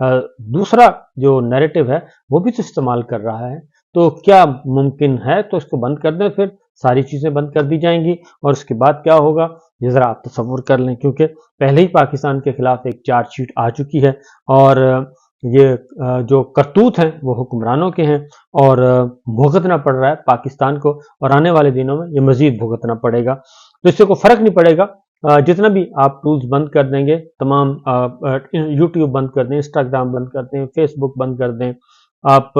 دوسرا جو نیریٹو ہے وہ بھی تو استعمال کر رہا ہے، تو کیا ممکن ہے تو اس کو بند کر دیں، پھر ساری چیزیں بند کر دی جائیں گی، اور اس کے بعد کیا ہوگا یہ ذرا آپ تصور کر لیں، کیونکہ پہلے ہی پاکستان کے خلاف ایک چارج شیٹ آ چکی ہے، اور یہ جو کرتوت ہیں وہ حکمرانوں کے ہیں، اور بھگتنا پڑ رہا ہے پاکستان کو، اور آنے والے دنوں میں یہ مزید بھگتنا پڑے گا، تو اس سے کوئی فرق نہیں پڑے گا۔ جتنا بھی آپ ٹولز بند کر دیں گے، تمام یوٹیوب بند کر دیں، انسٹاگرام بند کر دیں، فیس بک بند کر دیں، آپ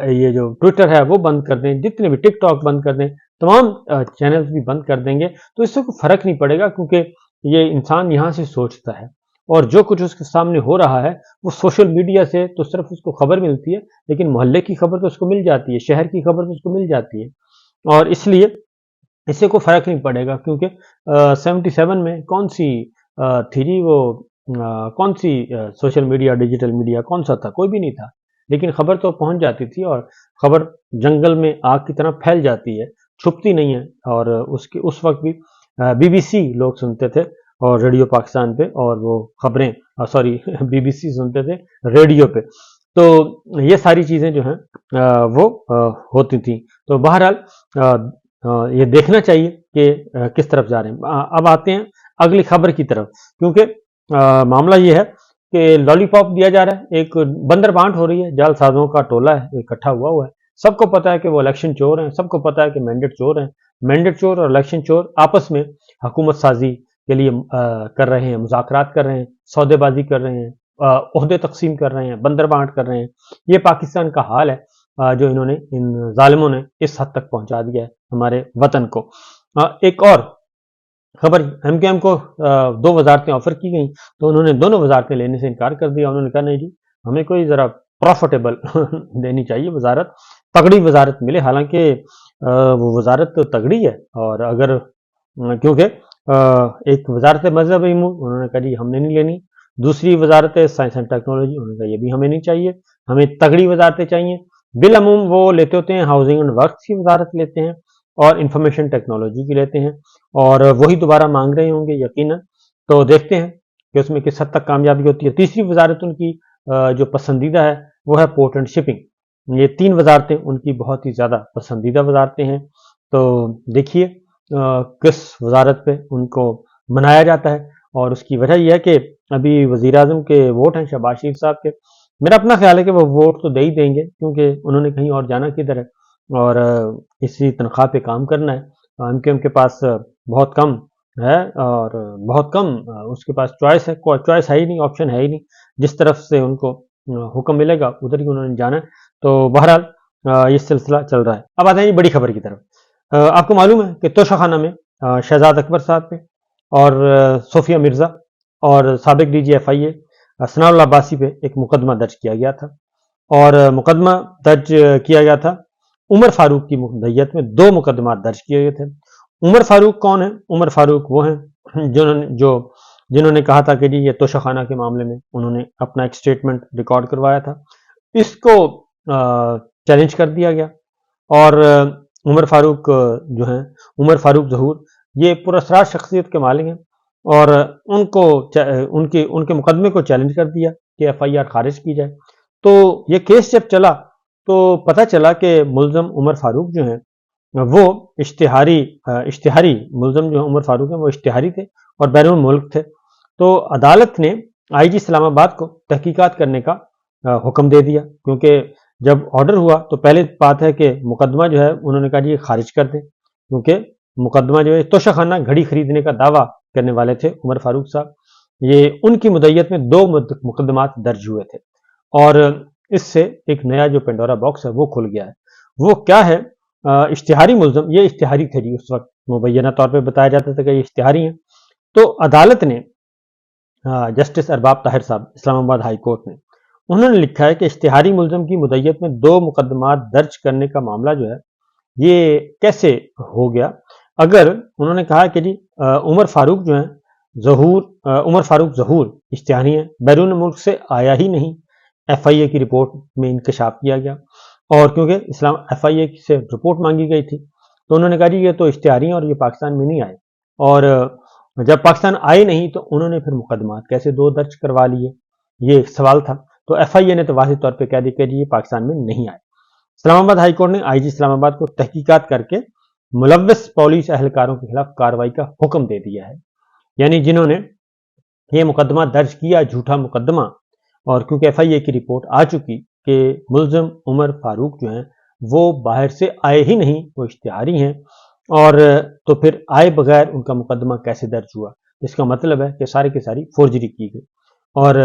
یہ جو ٹویٹر ہے وہ بند کر دیں، جتنے بھی ٹک ٹاک بند کر دیں، تمام چینلز بھی بند کر دیں گے، تو اس سے کوئی فرق نہیں پڑے گا، کیونکہ یہ انسان یہاں سے سوچتا ہے، اور جو کچھ اس کے سامنے ہو رہا ہے وہ سوشل میڈیا سے تو صرف اس کو خبر ملتی ہے، لیکن محلے کی خبر تو اس کو مل جاتی ہے، شہر کی خبر تو اس کو مل جاتی ہے، اور اس لیے اس سے کوئی فرق نہیں پڑے گا، کیونکہ 77 میں کون سی تھی وہ کون سی سوشل میڈیا، ڈیجیٹل میڈیا کون سا تھا؟ کوئی بھی نہیں تھا، لیکن خبر تو پہنچ جاتی تھی، اور خبر جنگل میں آگ کی طرح پھیل جاتی ہے، چھپتی نہیں ہے، اور اس وقت بھی بی بی سی لوگ سنتے تھے، اور ریڈیو پاکستان پہ، اور وہ خبریں سوری بی بی سی سنتے تھے ریڈیو پہ، تو یہ ساری چیزیں جو ہیں وہ ہوتی تھیں، تو بہرحال یہ دیکھنا چاہیے کہ کس طرف جا رہے ہیں۔ اب آتے ہیں اگلی خبر کی طرف، کیونکہ معاملہ یہ ہے کہ لالی پاپ دیا جا رہا ہے، ایک بندر بانٹ ہو رہی ہے، جعل سازوں کا ٹولہ ہے اکٹھا ہوا ہے، سب کو پتا ہے کہ وہ الیکشن چور ہیں، سب کو پتا ہے کہ مینڈیٹ چور ہیں، مینڈیٹ چور اور الیکشن چور آپس میں حکومت سازی کے لیے کر رہے ہیں، مذاکرات کر رہے ہیں، سودے بازی کر رہے ہیں، عہدے تقسیم کر رہے ہیں، بندر بانٹ کر رہے ہیں، یہ پاکستان کا حال ہے جو انہوں نے ان ظالموں نے اس حد تک پہنچا دیا ہے ہمارے وطن کو۔ ایک اور خبر، ایم کیو ایم کو 2 وزارتیں آفر کی گئیں، تو انہوں نے دونوں وزارتیں لینے سے انکار کر دیا، انہوں نے کہا نہیں جی ہمیں کوئی ذرا پروفیٹیبل دینی چاہیے وزارت، تگڑی وزارت ملے، حالانکہ وہ وزارت تو تگڑی ہے، اور اگر کیونکہ ایک وزارت مذہب امور انہوں نے کہا جی ہم نے نہیں لینی، دوسری وزارت سائنس اینڈ ٹیکنالوجی انہوں نے کہا یہ بھی ہمیں نہیں چاہیے، ہمیں تگڑی وزارتیں چاہیے، بالعموم وہ لیتے ہوتے ہیں ہاؤسنگ اینڈ ورکس کی وزارت لیتے ہیں، اور انفارمیشن ٹیکنالوجی کی لیتے ہیں، اور وہی دوبارہ مانگ رہے ہوں گے یقیناً، تو دیکھتے ہیں کہ اس میں کس حد تک کامیابی ہوتی ہے۔ تیسری وزارت ان کی جو پسندیدہ ہے وہ ہے پورٹ اینڈ شپنگ، یہ 3 وزارتیں ان کی بہت ہی زیادہ پسندیدہ وزارتیں ہیں، تو دیکھیے کس وزارت پہ ان کو منایا جاتا ہے، اور اس کی وجہ یہ ہے کہ ابھی وزیر اعظم کے ووٹ ہیں شہباز شریف صاحب کے، میرا اپنا خیال ہے کہ وہ ووٹ تو دے ہی دیں گے، کیونکہ انہوں نے کہیں اور جانا کدھر ہے، اور اسی تنخواہ پہ کام کرنا ہے، ایم کیو ایم کے پاس بہت کم ہے، اور بہت کم اس کے پاس چوائس ہے، کوئی چوائس ہے ہی نہیں، آپشن ہے ہی نہیں، جس طرف سے ان کو حکم ملے گا ادھر ہی انہوں نے جانا ہے، تو بہرحال یہ سلسلہ چل رہا ہے۔ اب آتے ہیں بڑی خبر کی طرف۔ آپ کو معلوم ہے کہ توشہ خانہ میں شہزاد اکبر صاحب پہ، اور صوفیہ مرزا، اور سابق ڈی جی ایف آئی اے ثناء اللہ عباسی پہ ایک مقدمہ درج کیا گیا تھا، اور مقدمہ درج کیا گیا تھا عمر فاروق کی مدعیت میں 2 مقدمات درج کیے گئے تھے۔ عمر فاروق کون ہے؟ عمر فاروق وہ ہیں جنہوں نے کہا تھا کہ جی یہ توشہ خانہ کے معاملے میں انہوں نے اپنا ایک سٹیٹمنٹ ریکارڈ کروایا تھا، اس کو چیلنج کر دیا گیا، اور عمر فاروق جو ہیں، عمر فاروق ظہور، یہ پراسرار شخصیت کے مالک ہیں، اور ان کے مقدمے کو چیلنج کر دیا کہ ایف آئی آر خارج کی جائے، تو یہ کیس جب چلا تو پتہ چلا کہ ملزم عمر فاروق جو ہیں وہ اشتہاری ملزم جو عمر فاروق ہیں وہ اشتہاری تھے اور بیرون ملک تھے، تو عدالت نے آئی جی اسلام آباد کو تحقیقات کرنے کا حکم دے دیا، کیونکہ جب آرڈر ہوا تو پہلے بات ہے کہ مقدمہ جو ہے انہوں نے کہا جی خارج کر دیں، کیونکہ مقدمہ جو ہے توشہ خانہ گھڑی خریدنے کا دعویٰ کرنے والے تھے عمر فاروق صاحب، یہ ان کی مدعیت میں 2 مقدمات درج ہوئے تھے، اور اس سے ایک نیا جو پینڈورا باکس ہے وہ کھل گیا ہے۔ وہ کیا ہے؟ اشتہاری ملزم، یہ اشتہاری تھے جی، اس وقت مبینہ طور پہ بتایا جاتا تھا کہ یہ اشتہاری ہیں، تو عدالت نے جسٹس ارباب طاہر صاحب اسلام آباد ہائی کورٹ نے انہوں نے لکھا ہے کہ اشتہاری ملزم کی مدعیت میں 2 مقدمات درج کرنے کا معاملہ جو ہے یہ کیسے ہو گیا؟ اگر انہوں نے کہا کہ جی عمر فاروق جو ہیں عمر فاروق ظہور اشتہاری ہیں، بیرون ملک سے آیا ہی نہیں، ایف آئی اے کی رپورٹ میں انکشاف کیا گیا، اور کیونکہ ایف آئی اے سے رپورٹ مانگی گئی تھی تو انہوں نے کہا جی یہ تو اشتہاری ہیں اور یہ پاکستان میں نہیں آئے، اور جب پاکستان آئے نہیں تو انہوں نے پھر مقدمات کیسے 2 درج کروا لیے؟ یہ ایک سوال تھا۔ تو ایف آئی اے نے تو واضح طور پہ کہہ دیا کہ یہ پاکستان میں نہیں آئے۔ اسلام آباد ہائی کورٹ نے آئی جی اسلام آباد کو تحقیقات کر کے ملوث پولیس اہلکاروں کے خلاف کارروائی کا حکم دے دیا ہے، یعنی جنہوں نے یہ مقدمہ درج کیا، جھوٹا مقدمہ، اور کیونکہ ایف آئی اے کی رپورٹ آ چکی کہ ملزم عمر فاروق جو ہیں وہ باہر سے آئے ہی نہیں، وہ اشتہاری ہیں، اور تو پھر آئے بغیر ان کا مقدمہ کیسے درج ہوا؟ اس کا مطلب ہے کہ ساری کی ساری فورجری کی گئی۔ اور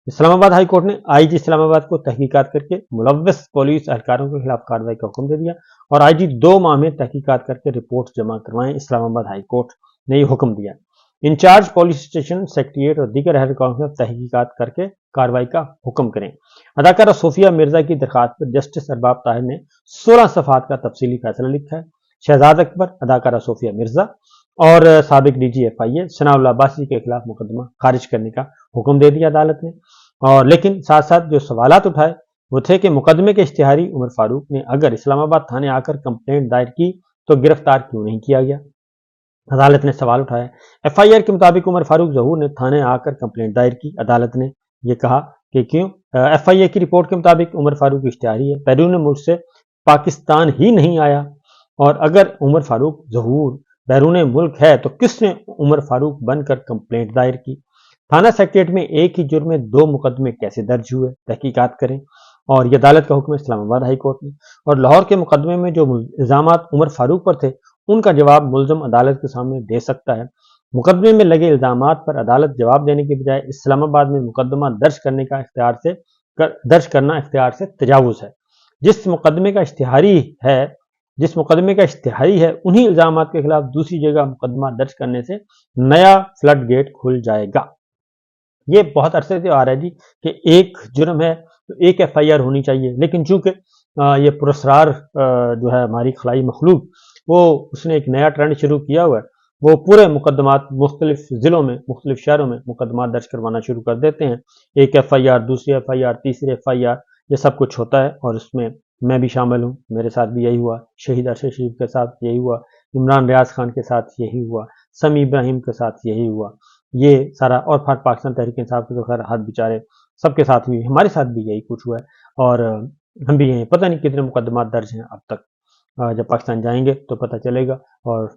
اسلام آباد ہائی کورٹ نے آئی جی اسلام آباد کو تحقیقات کر کے ملوث پولیس اہلکاروں کے خلاف کارروائی کا حکم دے دیا، اور آئی جی 2 ماہ میں تحقیقات کر کے رپورٹ جمع کروائیں۔ اسلام آباد ہائی کورٹ نے یہ حکم دیا۔ انچارج پولیس اسٹیشن، سیکریٹریٹ اور دیگر اہلکاروں کے خلاف تحقیقات کر کے کارروائی کا حکم کریں۔ اداکارہ صوفیہ مرزا کی درخواست پر جسٹس ارباب طاہر نے 16 صفحات کا تفصیلی فیصلہ لکھا ہے۔ شہزاد اکبر، اداکارہ صوفیہ مرزا اور سابق ڈی جی ایف آئی اے ثناء اللہ عباسی کے خلاف مقدمہ خارج کرنے کا حکم دے دیا عدالت نے۔ اور لیکن ساتھ ساتھ جو سوالات اٹھائے وہ تھے کہ مقدمے کے اشتہاری عمر فاروق نے اگر اسلام آباد تھانے آ کر کمپلینٹ دائر کی تو گرفتار کیوں نہیں کیا گیا؟ عدالت نے سوال اٹھایا۔ ایف آئی آر کے مطابق عمر فاروق ظہور نے تھانے آ کر کمپلینٹ دائر کی۔ عدالت نے یہ کہا کہ کیوں؟ ایف آئی اے کی رپورٹ کے مطابق عمر فاروق اشتہاری ہے، بیرون ملک سے پاکستان ہی نہیں آیا، اور اگر عمر فاروق ظہور بیرون ملک ہے تو کس نے عمر فاروق بن کر کمپلینٹ دائر کی؟ تھانہ سیکریٹریٹ میں ایک ہی جرم میں 2 مقدمے کیسے درج ہوئے؟ تحقیقات کریں۔ اور یہ عدالت کا حکم ہے اسلام آباد ہائی کورٹ نے۔ اور لاہور کے مقدمے میں جو الزامات عمر فاروق پر تھے ان کا جواب ملزم عدالت کے سامنے دے سکتا ہے۔ مقدمے میں لگے الزامات پر عدالت جواب دینے کے بجائے اسلام آباد میں مقدمہ درج کرنا اختیار سے تجاوز ہے۔ جس مقدمے کا اشتہاری ہے انہی الزامات کے خلاف دوسری جگہ مقدمہ درج کرنے سے نیا فلڈ گیٹ کھل جائے گا۔ یہ بہت عرصے سے آ رہا ہے جی کہ ایک جرم ہے تو ایک ایف آئی آر ہونی چاہیے، لیکن چونکہ یہ پراسرار جو ہے ہماری خلائی مخلوق، وہ اس نے ایک نیا ٹرینڈ شروع کیا ہوا ہے، وہ پورے مقدمات مختلف ضلعوں میں، مختلف شہروں میں مقدمات درج کروانا شروع کر دیتے ہیں۔ ایک ایف آئی آر، دوسری ایف آئی آر، تیسری ایف آئی آر، یہ سب کچھ ہوتا ہے، اور اس میں میں بھی شامل ہوں، میرے ساتھ بھی یہی ہوا، شہید ارشد شریف کے ساتھ یہی ہوا، عمران ریاض خان کے ساتھ یہی ہوا، سمیع ابراہیم کے ساتھ یہی ہوا، یہ سارا، اور پاکستان تحریک انصاف کے تو خیر ہاتھ بیچارے سب کے ساتھ ہوئی، ہمارے ساتھ بھی یہی کچھ ہوا ہے، اور ہم بھی یہیں پتہ نہیں کتنے مقدمات درج ہیں اب تک۔ جب پاکستان جائیں گے تو پتہ چلے گا، اور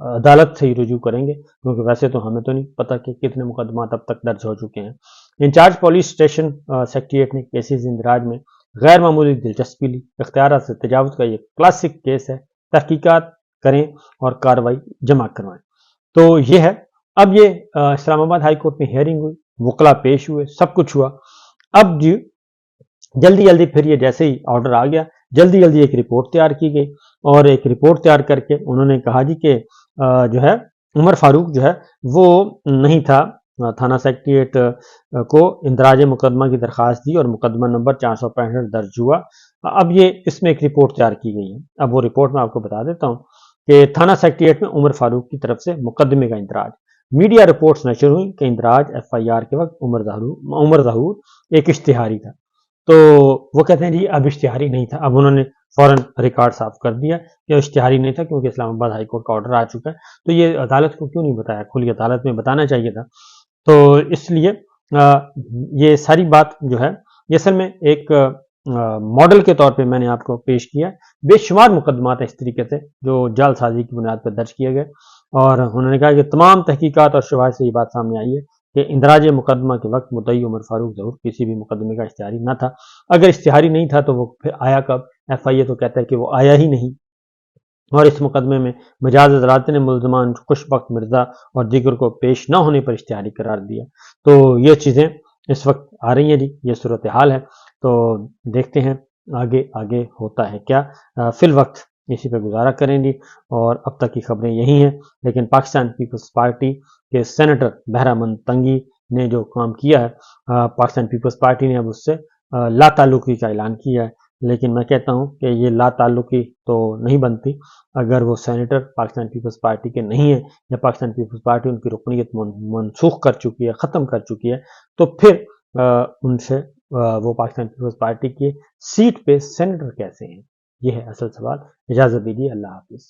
عدالت سے ہی رجوع کریں گے، کیونکہ ویسے تو ہمیں تو نہیں پتہ کہ کتنے مقدمات اب تک درج ہو چکے ہیں۔ انچارج پولیس اسٹیشن سیکریٹریٹ نے کیسز اندراج میں غیر معمولی دلچسپی لی۔ اختیارات سے تجاوز کا یہ کلاسک کیس ہے، تحقیقات کریں اور کارروائی جمع کروائیں۔ تو یہ ہے، اب یہ اسلام آباد ہائی کورٹ میں ہیئرنگ ہوئی، وکلا پیش ہوئے، سب کچھ ہوا۔ اب جلدی پھر یہ جیسے ہی آرڈر آ گیا، جلدی ایک رپورٹ تیار کی گئی، اور ایک رپورٹ تیار کر کے انہوں نے کہا جی کہ جو ہے عمر فاروق جو ہے وہ نہیں تھا۔ تھانہ سیکریٹریٹ کو اندراج مقدمہ کی درخواست دی اور مقدمہ نمبر 465 درج ہوا۔ اب یہ اس میں ایک رپورٹ تیار کی گئی ہے۔ اب وہ رپورٹ میں آپ کو بتا دیتا ہوں کہ تھانہ سیکریٹریٹ میں عمر فاروق کی طرف سے مقدمے کا اندراج، میڈیا رپورٹس نشر ہوئی کہ اندراج ایف آئی آر کے وقت عمر ظہور ایک اشتہاری تھا۔ تو وہ کہتے ہیں جی اب اشتہاری نہیں تھا، اب انہوں نے فوراً ریکارڈ صاف کر دیا کہ اشتہاری نہیں تھا، کیونکہ اسلام آباد ہائی کورٹ کا آرڈر آ چکا ہے۔ تو یہ عدالت کو کیوں نہیں بتایا؟ کھلی عدالت میں بتانا چاہیے تھا۔ تو اس لیے یہ ساری بات جو ہے یہ اصل میں ایک ماڈل کے طور پہ میں نے آپ کو پیش کیا۔ بے شمار مقدمات اس طریقے سے جو جعل سازی کی بنیاد پر درج کیے گئے، اور انہوں نے کہا کہ تمام تحقیقات اور شواہد سے یہ بات سامنے آئی ہے کہ اندراج مقدمہ کے وقت مدعی عمر فاروق ظہور کسی بھی مقدمے کا اشتہاری نہ تھا۔ اگر اشتہاری نہیں تھا تو وہ پھر آیا کب؟ ایف آئی اے تو کہتا ہے کہ وہ آیا ہی نہیں، اور اس مقدمے میں مجاز عدالت نے ملزمان خوشبخت مرزا اور دیگر کو پیش نہ ہونے پر اشتہاری قرار دیا۔ تو یہ چیزیں اس وقت آ رہی ہیں جی، یہ صورتحال ہے۔ تو دیکھتے ہیں آگے ہوتا ہے کیا۔ فی الوقت اسی پہ گزارا کریں جی، اور اب تک کی خبریں یہی ہیں۔ لیکن پاکستان پیپلز پارٹی کے سینیٹر بہرامند تنگی نے جو کام کیا ہے، پاکستان پیپلز پارٹی نے اب اس سے لا تعلقی کا اعلان کیا ہے، لیکن میں کہتا ہوں کہ یہ لا تعلقی تو نہیں بنتی اگر وہ سینیٹر پاکستان پیپلز پارٹی کے نہیں ہیں، یا پاکستان پیپلز پارٹی ان کی رکنیت منسوخ کر چکی ہے، ختم کر چکی ہے، تو پھر ان سے وہ پاکستان پیپلز پارٹی کی سیٹ پہ سینیٹر کیسے ہیں؟ یہ ہے اصل سوال۔ اجازت دیجیے، اللہ حافظ۔